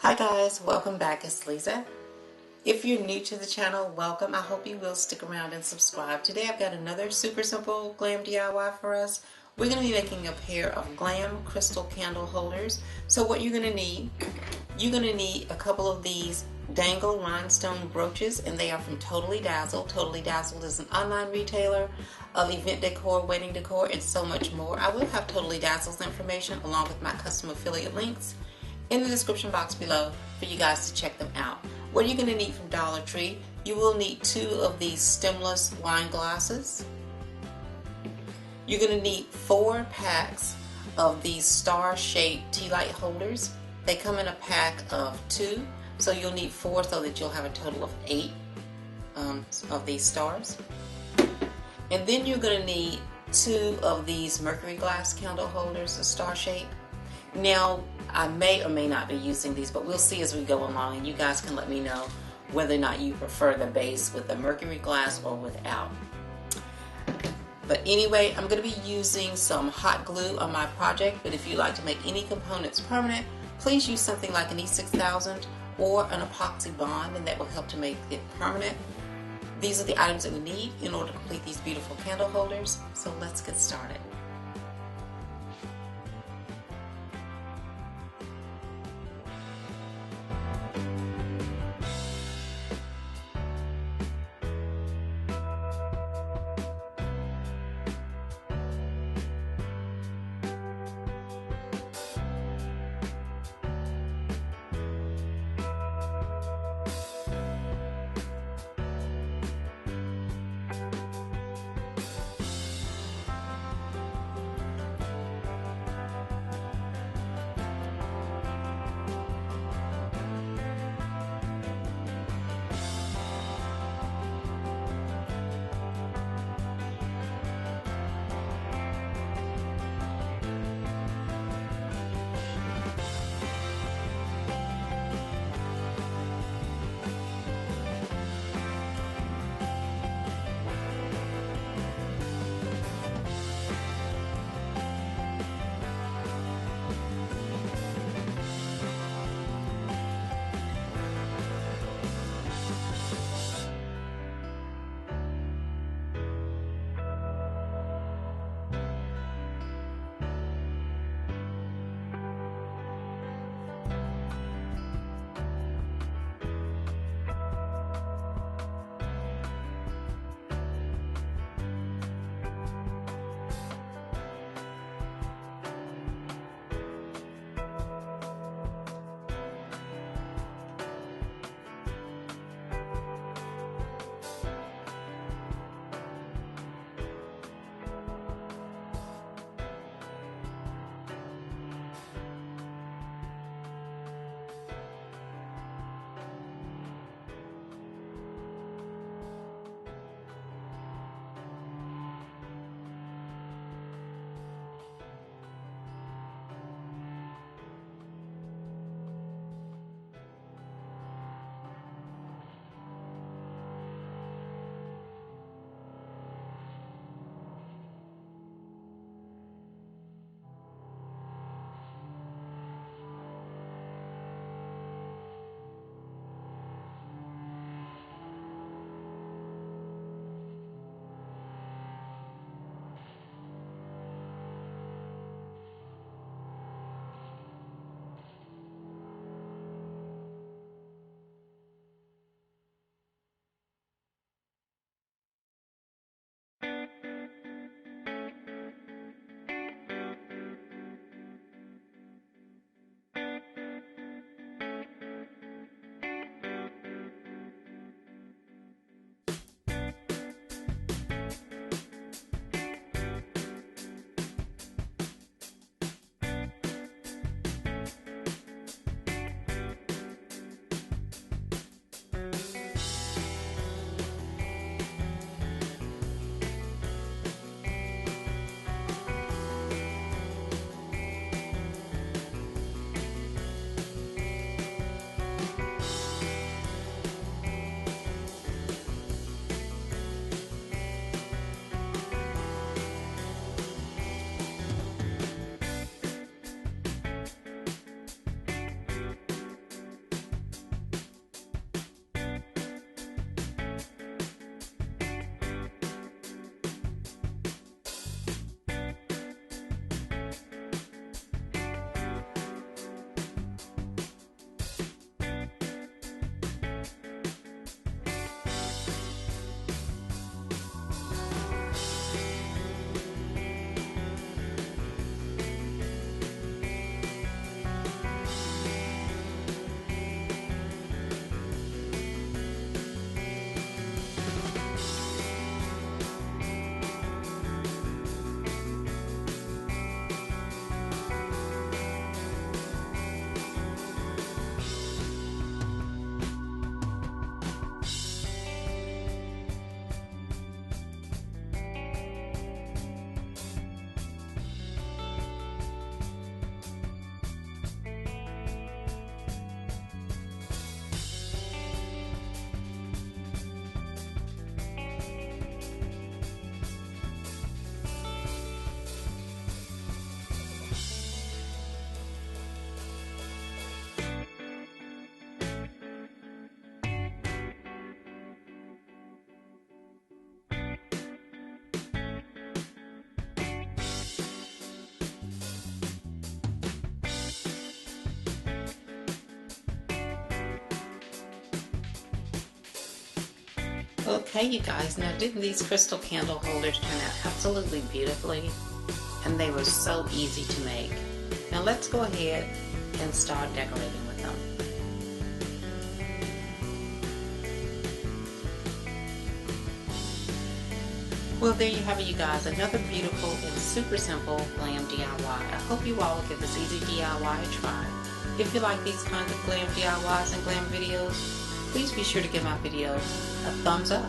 Hi guys, welcome back. It's Lisa. If you're new to the channel, welcome. I hope you will stick around and subscribe. Today I've got another super simple glam DIY for us. We're going to be making a pair of glam crystal candle holders. So what you're going to need a couple of these Dangle Rhinestone brooches, and they are from Totally Dazzled. Totally Dazzled is an online retailer of event decor, wedding decor, and so much more. I will have Totally Dazzled's information along with my custom affiliate links in the description box below for you guys to check them out. What are you going to need from Dollar Tree? You will need 2 of these stemless wine glasses. You're going to need 4 packs of these star-shaped Tealight holders. They come in a pack of 2, so you'll need 4 so that you'll have a total of 8 of these stars. And then you're going to need 2 of these Mercury glass candle holders, a star shape. Now, I may or may not be using these, but we'll see as we go along, and you guys can let me know whether or not you prefer the base with the Mercury glass or without. But anyway, I'm going to be using some hot glue on my project, but if you like to make any components permanent, please use something like an E6000 or an epoxy bond, and that will help to make it permanent. These are the items that we need in order to complete these beautiful candle holders, so let's get started. Okay, you guys, now didn't these crystal candle holders turn out absolutely beautifully? And they were so easy to make. Now let's go ahead and start decorating with them. Well, there you have it, you guys. Another beautiful and super simple glam DIY. I hope you all will give this easy DIY a try. If you like these kinds of glam DIYs and glam videos, please be sure to give my video a thumbs up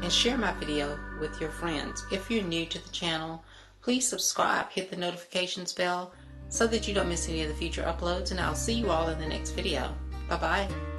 and share my video with your friends. If you're new to the channel, please subscribe, hit the notifications bell so that you don't miss any of the future uploads, and I'll see you all in the next video. Bye-bye.